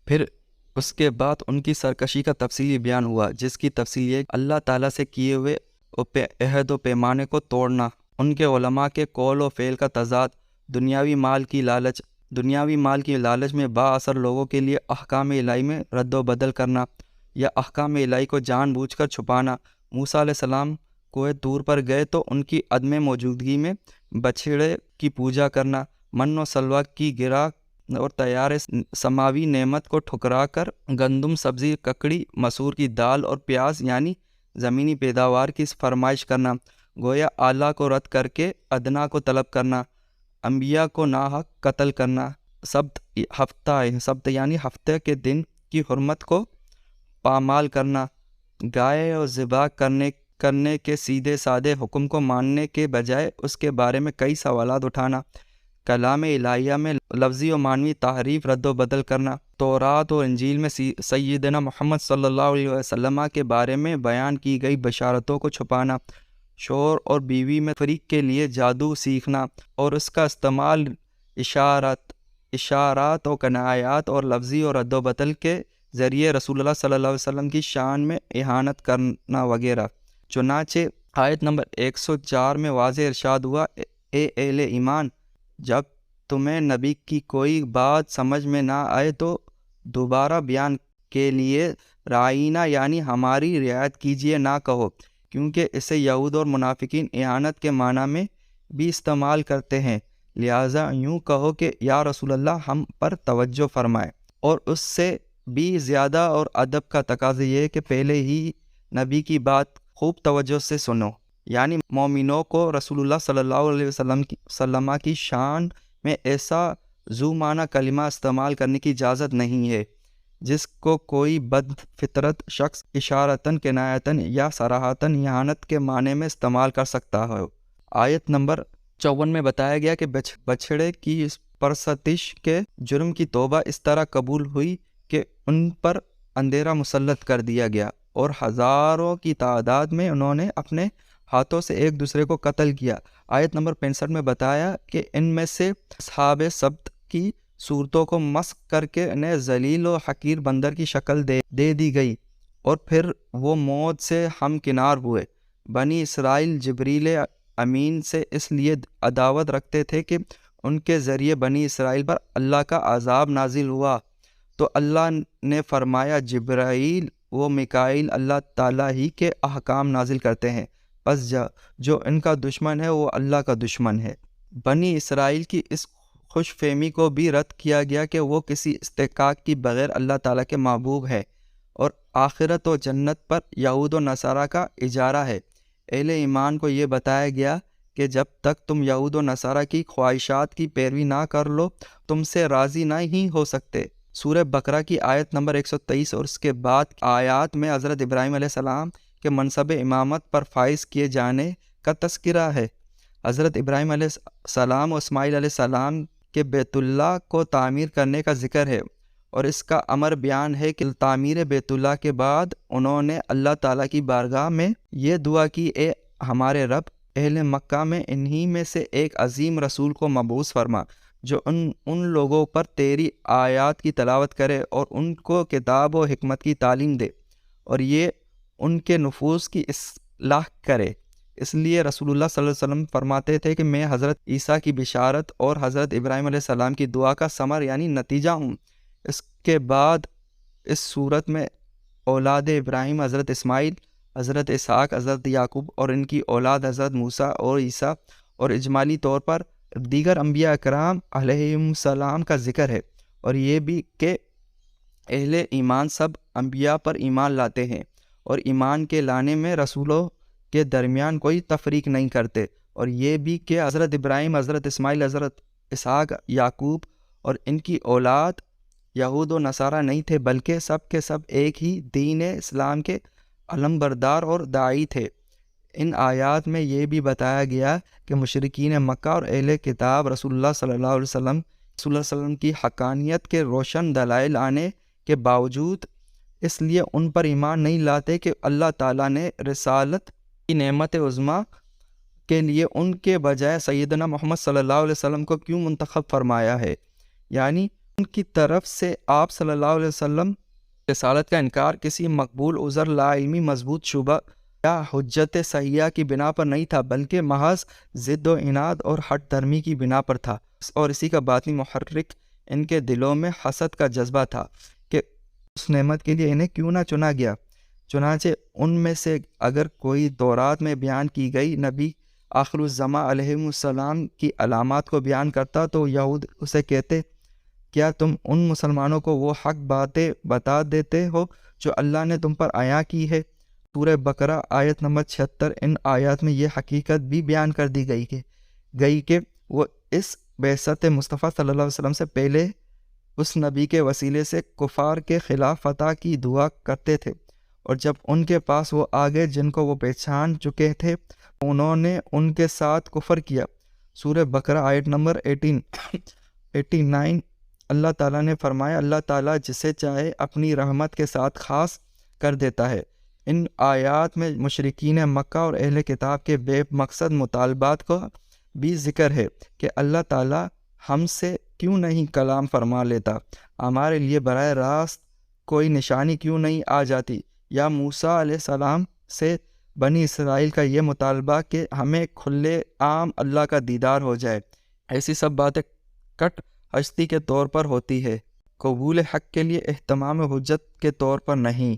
پھر اس کے بعد ان کی سرکشی کا تفصیلی بیان ہوا، جس کی تفصیل یہ اللہ تعالیٰ سے کیے ہوئے عہد و پیمانے کو توڑنا، ان کے علماء کے قول و فعل کا تضاد، دنیاوی مال کی لالچ میں با اثر لوگوں کے لیے احکام الہی میں رد و بدل کرنا یا احکام الہی کو جان بوجھ کر چھپانا۔ موسیٰ علیہ السلام کوہ طور پر گئے تو ان کی عدم موجودگی میں بچھڑے کی پوجا کرنا، من و سلوہ کی گرا اور تیار سماوی نعمت کو ٹھکرا کر گندم، سبزی، ککڑی، مسور کی دال اور پیاز یعنی زمینی پیداوار کی فرمائش کرنا، گویا اعلیٰ کو رد کر کے ادنا کو طلب کرنا، انبیاء کو ناحق قتل کرنا، سبت یعنی ہفتے کے دن کی حرمت کو پامال کرنا، گائے اور ذبح کرنے کے سیدھے سادے حکم کو ماننے کے بجائے اس کے بارے میں کئی سوالات اٹھانا، کلام الہیہ میں لفظی و معنوی تحریف، رد و بدل کرنا، تورات اور انجیل میں سیدنا محمد صلی اللہ علیہ وسلم کے بارے میں بیان کی گئی بشارتوں کو چھپانا، شوہر اور بیوی میں فریق کے لیے جادو سیکھنا اور اس کا استعمال اشارات و کنایات اور لفظی اور رد و بدل کے ذریعے رسول اللہ صلی اللہ علیہ وسلم کی شان میں اہانت کرنا وغیرہ۔ چنانچہ آیت نمبر 104 میں واضح ارشاد ہوا، اے اہل ایمان، جب تمہیں نبی کی کوئی بات سمجھ میں نہ آئے تو دوبارہ بیان کے لیے رائینا یعنی ہماری رعایت کیجیے نہ کہو، کیونکہ اسے یہود اور منافقین اہانت کے معنی میں بھی استعمال کرتے ہیں، لہٰذا یوں کہو کہ یا رسول اللہ ہم پر توجہ فرمائے۔ اور اس سے بھی زیادہ اور ادب کا تقاضا یہ ہے کہ پہلے ہی نبی کی بات خوب توجہ سے سنو، یعنی مومنوں کو رسول اللہ صلی اللہ علیہ وسلم کی شان میں ایسا ذو معنی کلمہ استعمال کرنے کی اجازت نہیں ہے جس کو کوئی بد فطرت شخص اشارتاً، کنایتاً یا صراحتاً اہانت کے معنی میں استعمال کر سکتا ہو۔ آیت نمبر 54 میں بتایا گیا کہ بچھڑے کی پرستش کے جرم کی توبہ اس طرح قبول ہوئی کہ ان پر اندھیرا مسلط کر دیا گیا اور ہزاروں کی تعداد میں انہوں نے اپنے ہاتھوں سے ایک دوسرے کو قتل کیا۔ آیت نمبر 65 میں بتایا کہ ان میں سے اصحاب سبت کی صورتوں کو مسخ کر کے انہیں ذلیل و حقیر بندر کی شکل دے دی گئی اور پھر وہ موت سے ہمکنار ہوئے۔ بنی اسرائیل جبریل امین سے اس لیے عداوت رکھتے تھے کہ ان کے ذریعے بنی اسرائیل پر اللہ کا عذاب نازل ہوا، تو اللہ نے فرمایا جبرائیل و میکائیل اللہ تعالیٰ ہی کے احکام نازل کرتے ہیں، پس جو ان کا دشمن ہے وہ اللہ کا دشمن ہے۔ بنی اسرائیل کی اس خوش فہمی کو بھی رد کیا گیا کہ وہ کسی استحقاق کی بغیر اللہ تعالیٰ کے محبوب ہے اور آخرت و جنت پر یہود و نصارہ کا اجارہ ہے۔ اہل ایمان کو یہ بتایا گیا کہ جب تک تم یہود و نصارہ کی خواہشات کی پیروی نہ کر لو تم سے راضی نہیں ہو سکتے۔ سورہ بقرہ کی آیت نمبر 123 اور اس کے بعد آیات میں حضرت ابراہیم علیہ السلام کے منصب امامت پر فائز کیے جانے کا تذکرہ ہے۔ حضرت ابراہیم علیہ السلام اور اسماعیل علیہ السلام کے بیت اللہ کو تعمیر کرنے کا ذکر ہے اور اس کا امر بیان ہے کہ تعمیر بیت اللہ کے بعد انہوں نے اللہ تعالیٰ کی بارگاہ میں یہ دعا کی، اے ہمارے رب، اہل مکہ میں انہی میں سے ایک عظیم رسول کو مبعوث فرما جو ان لوگوں پر تیری آیات کی تلاوت کرے اور ان کو کتاب و حکمت کی تعلیم دے اور یہ ان کے نفوس کی اصلاح کرے۔ اس لیے رسول اللہ صلی اللہ علیہ وسلم فرماتے تھے کہ میں حضرت عیسیٰ کی بشارت اور حضرت ابراہیم علیہ السلام کی دعا کا ثمر یعنی نتیجہ ہوں۔ اس کے بعد اس صورت میں اولاد ابراہیم حضرت اسماعیل، حضرت اسحاق، حضرت یعقوب اور ان کی اولاد حضرت موسیٰ اور عیسیٰ اور اجمالی طور پر دیگر انبیاء اکرام علیہم السلام کا ذکر ہے، اور یہ بھی کہ اہل ایمان سب انبیاء پر ایمان لاتے ہیں اور ایمان کے لانے میں رسولوں کے درمیان کوئی تفریق نہیں کرتے، اور یہ بھی کہ حضرت ابراہیم، حضرت اسماعیل، حضرت اسحاق، یعقوب اور ان کی اولاد یہود و نصارہ نہیں تھے بلکہ سب کے سب ایک ہی دین اسلام کے علمبردار اور داعی تھے۔ ان آیات میں یہ بھی بتایا گیا کہ مشرکین مکہ اور اہل کتاب رسول اللہ صلی اللہ علیہ وسلم کی حقانیت کے روشن دلائل آنے کے باوجود اس لیے ان پر ایمان نہیں لاتے کہ اللہ تعالیٰ نے رسالت کی نعمت عظمیٰ کے لیے ان کے بجائے سیدنا محمد صلی اللہ علیہ وسلم کو کیوں منتخب فرمایا ہے، یعنی ان کی طرف سے آپ صلی اللہ علیہ وسلم رسالت کا انکار کسی مقبول عذر، لا علمی مضبوط شبہ یا حجت صحیحہ کی بنا پر نہیں تھا، بلکہ محض ضد و عناد اور ہٹ دھرمی کی بنا پر تھا، اور اسی کا باطنی محرک ان کے دلوں میں حسد کا جذبہ تھا کہ اس نعمت کے لیے انہیں کیوں نہ چنا گیا۔ چنانچہ ان میں سے اگر کوئی دورات میں بیان کی گئی نبی آخر الزماں علیہ السلام کی علامات کو بیان کرتا تو یہود اسے کہتے، کیا تم ان مسلمانوں کو وہ حق باتیں بتا دیتے ہو جو اللہ نے تم پر عیاں کی ہے؟ سورہ بقرہ آیت نمبر 76۔ ان آیات میں یہ حقیقت بھی بیان کر دی گئی کہ وہ اس بعثت مصطفیٰ صلی اللہ علیہ وسلم سے پہلے اس نبی کے وسیلے سے کفار کے خلاف فتح کی دعا کرتے تھے، اور جب ان کے پاس وہ آگے جن کو وہ پہچان چکے تھے انہوں نے ان کے ساتھ کفر کیا۔ سورہ بقرہ آیت نمبر 89۔ اللہ تعالیٰ نے فرمایا، اللہ تعالیٰ جسے چاہے اپنی رحمت کے ساتھ خاص کر دیتا ہے۔ ان آیات میں مشرکین مکہ اور اہل کتاب کے بے مقصد مطالبات کو بھی ذکر ہے کہ اللہ تعالیٰ ہم سے کیوں نہیں کلام فرما لیتا، ہمارے لیے براہ راست کوئی نشانی کیوں نہیں آ جاتی، یا موسیٰ علیہ السلام سے بنی اسرائیل کا یہ مطالبہ کہ ہمیں کھلے عام اللہ کا دیدار ہو جائے۔ ایسی سب باتیں کٹ ہستی کے طور پر ہوتی ہے، قبول حق کے لیے اہتمام حجت کے طور پر نہیں۔